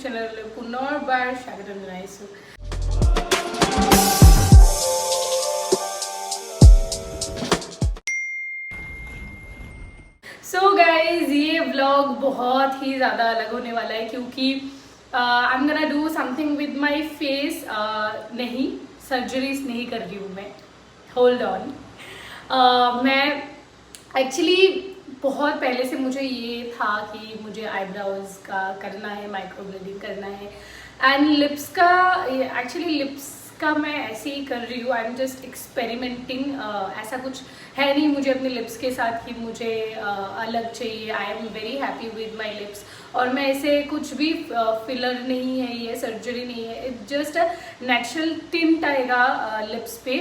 চ্যানেলে পুনর্বার স্বাগতম জানাইছো। सो गाइज ये व्लॉग बहुत ही ज़्यादा अलग होने वाला है क्योंकि आई am gonna do something with my face. नहीं, सर्जरीज नहीं कर रही हूँ मैं, होल्ड ऑन। मैं एक्चुअली बहुत पहले से मुझे ये था कि मुझे आईब्रोज का करना है, माइक्रोब्लेडिंग करना है एंड लिप्स का। एक्चुअली लिप्स का मैं ऐसे ही कर रही हूँ, आई एम जस्ट एक्सपेरिमेंटिंग। ऐसा कुछ है नहीं मुझे अपने लिप्स के साथ कि मुझे अलग चाहिए। आई am very happy with my lips और मैं ऐसे कुछ भी फिलर नहीं है, ये सर्जरी नहीं है, it just a natural tint आएगा लिप्स पे,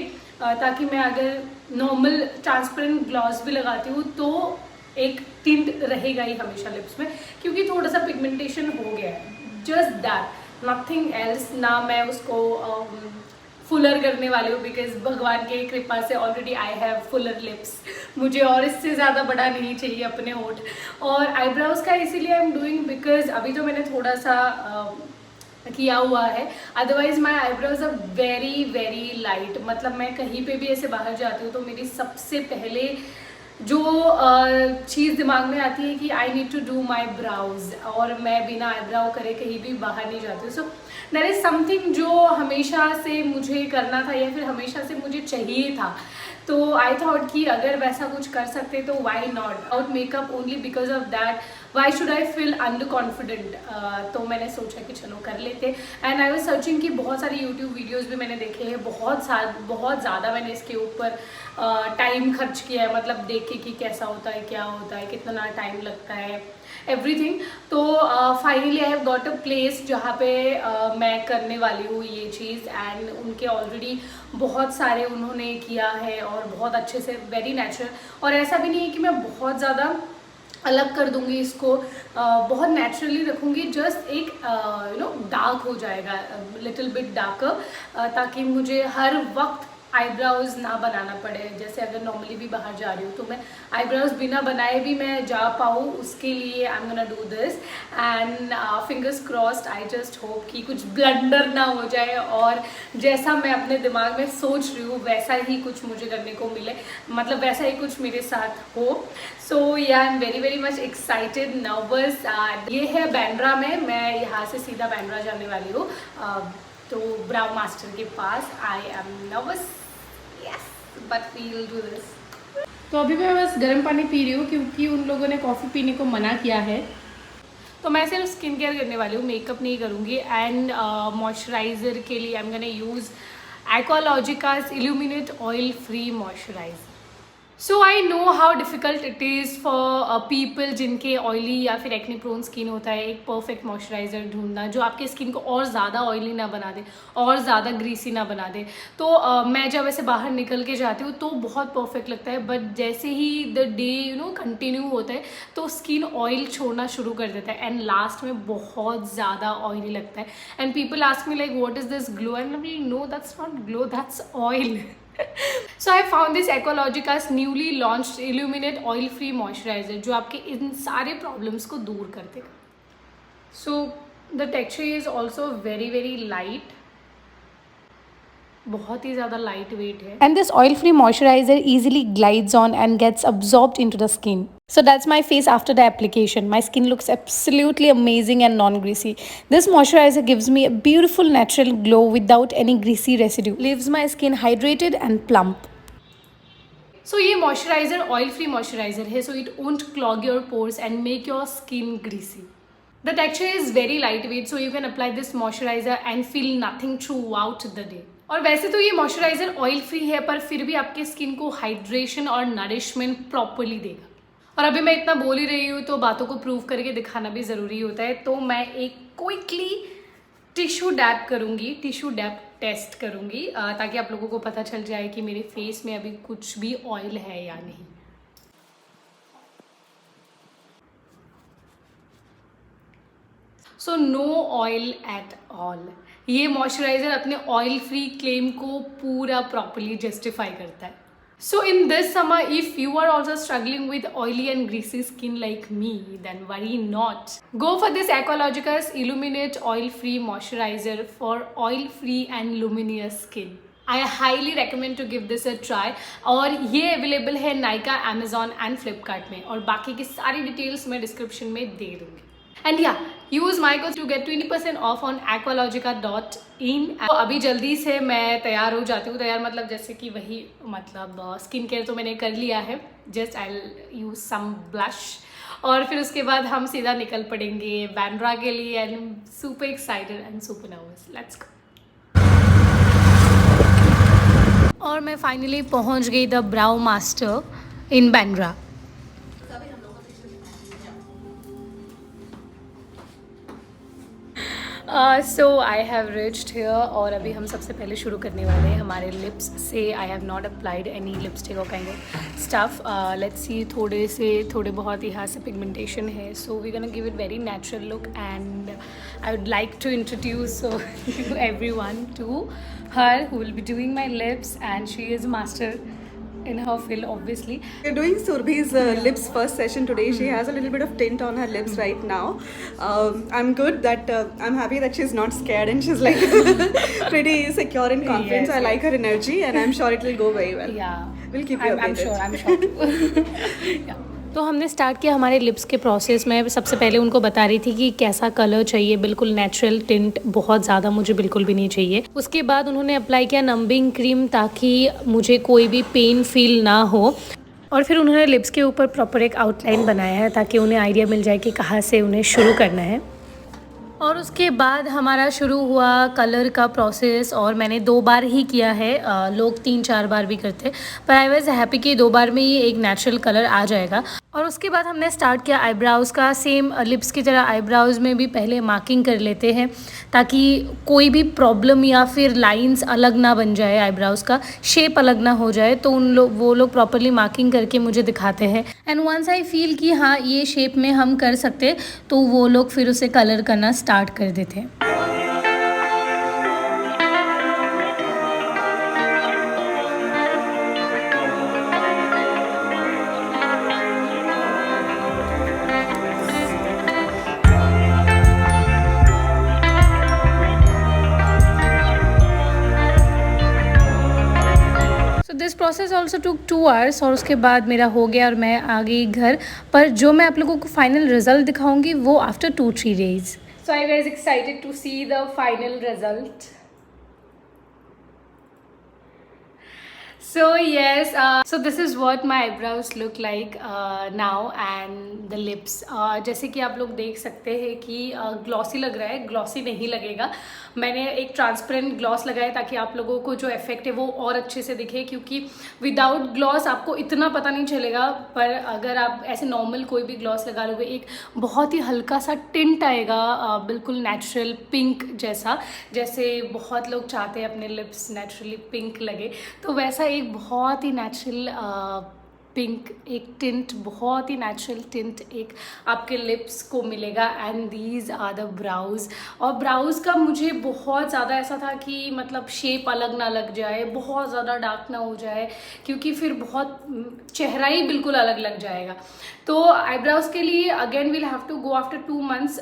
ताकि मैं अगर नॉर्मल ट्रांसपेरेंट ग्लॉस भी लगाती हूँ तो एक टिंट रहेगा ही हमेशा लिप्स में, क्योंकि थोड़ा सा पिगमेंटेशन हो गया है। Just that, nothing else. ना मैं उसको फुलर करने वाली हूँ बिकॉज भगवान के कृपा से already I have Fuller lips. मुझे और इससे ज़्यादा बड़ा नहीं चाहिए अपने होठ। और आईब्रोज का इसीलिए आई एम डूइंग बिकॉज अभी तो मैंने थोड़ा सा किया हुआ है, otherwise my eyebrows are very very light. मतलब मैं कहीं पे भी ऐसे बाहर जाती हूँ तो मेरी सबसे पहले जो चीज़ दिमाग में आती है कि I need to do my brows, और मैं बिना आईब्राउ करे कहीं भी बाहर नहीं जाती हूँ। सो देयर इज़ समथिंग जो हमेशा से मुझे करना था या फिर हमेशा से मुझे चाहिए था। तो आई थॉट कि अगर वैसा कुछ कर सकते तो why not. Out makeup only because of that why should I feel under confident. तो मैंने सोचा कि चलो कर लेते। एंड आई वॉज सर्चिंग कि बहुत सारे यूट्यूब वीडियोज़ भी मैंने देखे हैं, बहुत ज़्यादा मैंने इसके ऊपर टाइम खर्च किया है, मतलब देखे कि कैसा होता है, क्या होता है, कितना टाइम लगता है, एवरीथिंग। तो finally I have got a place जहाँ पे मैं करने वाली हूँ ये चीज़। एंड उनके ऑलरेडी बहुत सारे उन्होंने किया है और बहुत अच्छे से, वेरी नेचुरल। और ऐसा भी नहीं है कि मैं बहुत ज़्यादा अलग कर दूंगी इसको, बहुत नेचुरली रखूंगी। जस्ट एक डार्क हो जाएगा, लिटिल बिट डार्कर, ताकि मुझे हर वक्त आईब्राउज ना बनाना पड़े। जैसे अगर नॉर्मली भी बाहर जा रही हूँ तो मैं आईब्राउज बिना बनाए भी मैं जा पाऊँ, उसके लिए I am gonna do this. And fingers crossed, I just hope कि कुछ ब्लंडर ना हो जाए और जैसा मैं अपने दिमाग में सोच रही हूँ वैसा ही कुछ मुझे करने को मिले, मतलब वैसा ही कुछ मेरे साथ हो। सो या आई am very very much excited, nervous. ये है बैंड्रा में, मैं यहाँ से सीधा बैंड्रा जाने वाली हूँ, तो ब्राउ मास्टर के पास। I am nervous, yes, but we will do this. तो अभी मैं बस गर्म पानी पी रही हूँ क्योंकि उन लोगों ने कॉफ़ी पीने को मना किया है। तो मैं सिर्फ स्किन केयर करने वाली हूँ, मेकअप नहीं करूँगी। एंड मॉइस्चराइज़र के लिए I am gonna use Aqualogica's illuminate oil free moisturiser. So I know how difficult it is for people जिनके ऑयली या फिर एक्ने प्रोन स्किन होता है, एक परफेक्ट मॉइस्चराइज़र ढूंढना जो आपके स्किन को और ज़्यादा ऑयली ना बना दे और ज़्यादा ग्रीसी ना बना दे। तो मैं जब ऐसे बाहर निकल के जाती हूँ तो बहुत परफेक्ट लगता है, बट जैसे ही द डे कंटिन्यू होता है तो स्किन ऑयल छोड़ना शुरू कर देता है एंड लास्ट में बहुत ज़्यादा ऑयली लगता है। And people ask me like what is this glow, and no that's not glow, that's oil. So I found this Ecologica's newly launched Illuminate Oil Free Moisturizer जो आपके इन सारे प्रॉब्लम्स को दूर कर देगा। So the texture is also very very light, बहुत ही ज़्यादा light weight है। And this oil-free moisturizer easily glides on and gets absorbed into the skin. So that's my face after the application. My skin looks absolutely amazing and non-greasy. This moisturizer gives me a beautiful natural glow without any greasy residue. Leaves my skin hydrated and plump. So ये moisturiser oil free moisturiser है, so it won't clog your pores and make your skin greasy. The texture is very lightweight, so you can apply this moisturizer and feel nothing throughout the day. और वैसे तो ये moisturiser oil free है पर फिर भी आपके skin को हाइड्रेशन और नरिशमेंट प्रॉपरली देगा। और अभी मैं इतना बोल ही रही हूँ तो बातों को प्रूव करके दिखाना भी ज़रूरी होता है। तो मैं एक क्विकली टिश्यू डैप करूँगी, टिश्यू डैप टेस्ट करूँगी, ताकि आप लोगों को पता चल जाए कि मेरे फेस में अभी कुछ भी ऑयल है या नहीं। So no oil at all. ये मॉइस्चराइज़र अपने ऑयल फ्री क्लेम को पूरा प्रॉपरली जस्टिफाई करता है। So in this summer, if you are also struggling with oily and greasy skin like me, then worry not. Go for this Ecologicus Illuminate Oil Free Moisturizer for oil free and luminous skin. I highly recommend to give this a try. और ये available है Nykaa, Amazon and Flipkart में, और बाकी की सारी details मैं description में दे दूंगी. And yeah use my code to get 20% off on aqualogica.in. तो अभी जल्दी से मैं तैयार हो जाती हूँ. तैयार मतलब जैसे कि वही मतलब स्किन केयर तो मैंने कर लिया है. Just I use some blush और फिर उसके बाद हम सीधा निकल पड़ेंगे बैंड्रा के लिए. And super excited and super nervous. Let's go. और मैं फाइनली पहुँच गई the brow master in Bandra. So I have reached here और अभी हम सबसे पहले शुरू करने वाले हैं हमारे लिप्स से. I have not applied any lipstick और kind of stuff. Let's see, थोड़े बहुत यहाँ से पिगमेंटेशन है. So we gonna give it very natural look. And I would like to introduce everyone to her who will be doing my lips, and she is master in her field, obviously. We're doing Surbhi's lips first session today. She has a little bit of tint on her lips right now. I'm good that I'm happy that she's not scared and she's like pretty secure and confident. Yes, so I like her energy and I'm sure it will go very well. Yeah, We'll keep you updated. I'm sure too. Yeah. तो हमने start किया हमारे lips के process में. सबसे पहले उनको बता रही थी कि कैसा कलर चाहिए. बिल्कुल नेचुरल टिंट, बहुत ज़्यादा मुझे बिल्कुल भी नहीं चाहिए. उसके बाद उन्होंने अप्लाई किया नंबिंग क्रीम ताकि मुझे कोई भी पेन फील ना हो. और फिर उन्होंने लिप्स के ऊपर प्रॉपर एक आउटलाइन बनाया है ताकि उन्हें आइडिया मिल जाए कि कहाँ से उन्हें शुरू करना है. और उसके बाद हमारा शुरू हुआ कलर का प्रोसेस. और मैंने 2 बार ही किया है. लोग 3-4 बार भी करते, पर आई वॉज हैप्पी कि 2 बार में ही एक नेचुरल कलर आ जाएगा. और उसके बाद हमने स्टार्ट किया आईब्राउज़ का. सेम लिप्स की तरह आईब्राउज़ में भी पहले मार्किंग कर लेते हैं ताकि कोई भी प्रॉब्लम या फिर लाइंस अलग ना बन जाए, आईब्राउज़ का शेप अलग ना हो जाए. तो वो लोग प्रॉपरली मार्किंग करके मुझे दिखाते हैं. एंड वंस आई फील कि हाँ ये शेप में हम कर सकते, तो वो लोग फिर उसे कलर करना स्टार्ट कर देते हैं. This process also took 2 hours. और उसके बाद मेरा हो गया और मैं आ गई घर. पर जो मैं आप लोगों को फाइनल रिजल्ट दिखाऊंगी वो after 2-3 days. So are you guys excited to see the final result? So yes, so this is what my eyebrows look like now, and the lips. जैसे कि आप लोग देख सकते हैं कि ग्लॉसी लग रहा है. ग्लॉसी नहीं लगेगा. मैंने एक ट्रांसपेरेंट ग्लॉस लगाया ताकि आप लोगों को जो इफेक्ट है वो और अच्छे से दिखे, क्योंकि विदाउट ग्लॉस आपको इतना पता नहीं चलेगा. पर अगर आप ऐसे नॉर्मल कोई भी ग्लॉस लगा लोगे, एक बहुत ही हल्का सा टिंट आएगा, बिल्कुल नेचुरल पिंक जैसा. जैसे बहुत लोग चाहते हैं अपने लिप्स नेचुरली पिंक लगे, तो वैसा एक बहुत ही नेचुरल पिंक एक टिंट, बहुत ही नेचुरल टिंट एक आपके लिप्स को मिलेगा. And these are the brows. और ब्राउज का मुझे बहुत ज़्यादा ऐसा था कि मतलब शेप अलग ना लग जाए, बहुत ज़्यादा डार्क ना हो जाए, क्योंकि फिर बहुत चेहरा ही बिल्कुल अलग लग जाएगा. तो आईब्राउज के लिए again will have to go after 2 months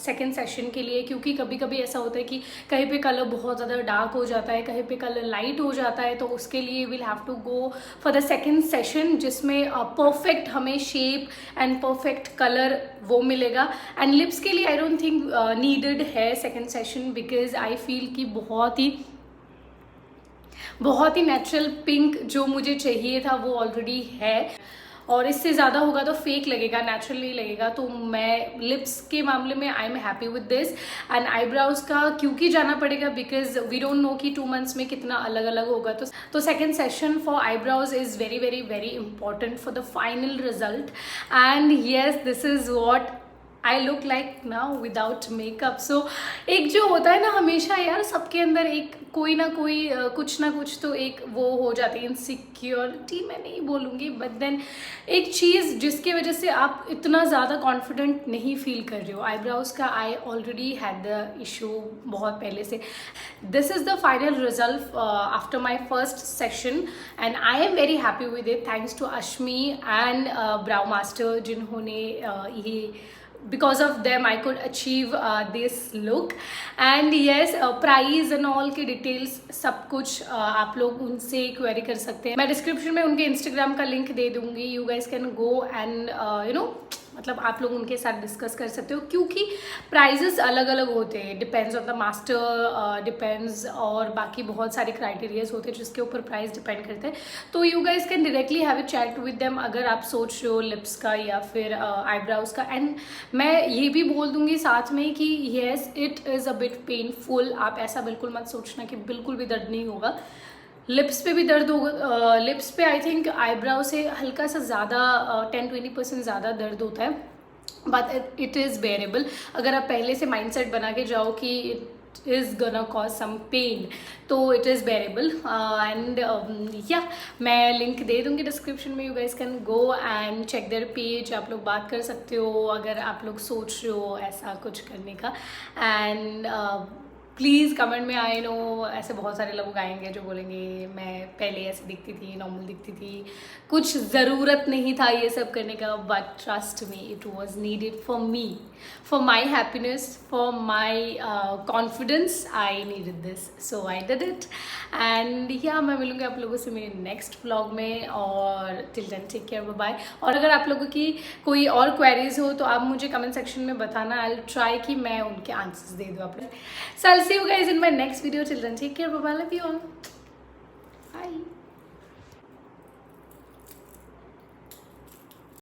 second session के लिए, क्योंकि कभी कभी ऐसा होता है कि कहीं पे कलर बहुत ज़्यादा डार्क हो जाता है, कहीं पे कलर लाइट हो जाता है. तो उसके लिए will have to go for the second session, जिसमें परफेक्ट हमें शेप एंड परफेक्ट कलर वो मिलेगा. एंड लिप्स के लिए आई डोंट थिंक नीडेड है second session, because I feel कि बहुत ही नेचुरल पिंक जो मुझे चाहिए था वो ऑलरेडी है. और इससे ज़्यादा होगा तो फेक लगेगा, नेचुरली लगेगा. तो मैं लिप्स के मामले में I am happy with this. And eyebrows का क्योंकि जाना पड़ेगा, बिकॉज वी डोंट नो कि 2 months में कितना अलग अलग होगा. तो second session for eyebrows is very very very important for the final result. And yes, this is what I look like now without makeup. So एक जो होता है ना हमेशा यार सबके अंदर एक कोई ना कोई कुछ ना कुछ तो एक वो हो जाती है, इनसिक्योरिटी मैं नहीं बोलूँगी, बट देन एक चीज़ जिसकी वजह से आप इतना ज़्यादा कॉन्फिडेंट नहीं फील कर रहे हो. आईब्राउज का I already had the issue बहुत पहले से. This is the final result after my first session and I am very happy with it. Thanks to Ashmi and brow master जिन्होंने ये because of them I could achieve this look. and yes price and all के details सब कुछ आप लोग उनसे query कर सकते हैं. मैं डिस्क्रिप्शन में उनके इंस्टाग्राम का लिंक दे दूंगी. You guys can go and you know मतलब आप लोग उनके साथ डिस्कस कर सकते हो क्योंकि प्राइजेस अलग अलग होते हैं. Depends on the master, depends और बाकी बहुत सारे क्राइटेरियाज होते हैं जिसके ऊपर प्राइस डिपेंड करते हैं. तो you guys can directly have a chat with them अगर आप सोच रहे हो लिप्स का या फिर आईब्राउज का. एंड मैं ये भी बोल दूंगी साथ में कि yes it is a bit painful. आप ऐसा बिल्कुल मत सोचना कि बिल्कुल भी दर्द नहीं होगा. लिप्स पे भी दर्द होगा. लिप्स पे आई थिंक आईब्राउ से हल्का सा ज़्यादा 10-20% ज़्यादा दर्द होता है, बट इट इज़ बेरेबल. अगर आप पहले से माइंडसेट बना के जाओ कि it is gonna cause some pain तो it is bearable. And yeah मैं लिंक दे दूँगी डिस्क्रिप्शन में. You guys can go and check their page. आप लोग बात कर सकते हो अगर आप लोग सोच रहे हो ऐसा कुछ करने का. एंड प्लीज़ कमेंट में आई नो ऐसे बहुत सारे लोग आएंगे जो बोलेंगे मैं पहले ऐसे दिखती थी, नॉर्मल दिखती थी, कुछ ज़रूरत नहीं था ये सब करने का. But trust me it was needed for me, for my happiness, for my confidence. I needed this so I did it. And yeah मैं मिलूँगी आप लोगों से मेरे नेक्स्ट व्लॉग में. और till then take care, bye bye. और अगर आप लोगों की कोई और क्वेरीज हो तो आप मुझे कमेंट सेक्शन में बताना. आई विल ट्राई कि मैं उनके आंसर्स दे दूँ आप लोग. So I'll see you guys in my next video. Till then, take care. Bye bye. Love you all. Bye.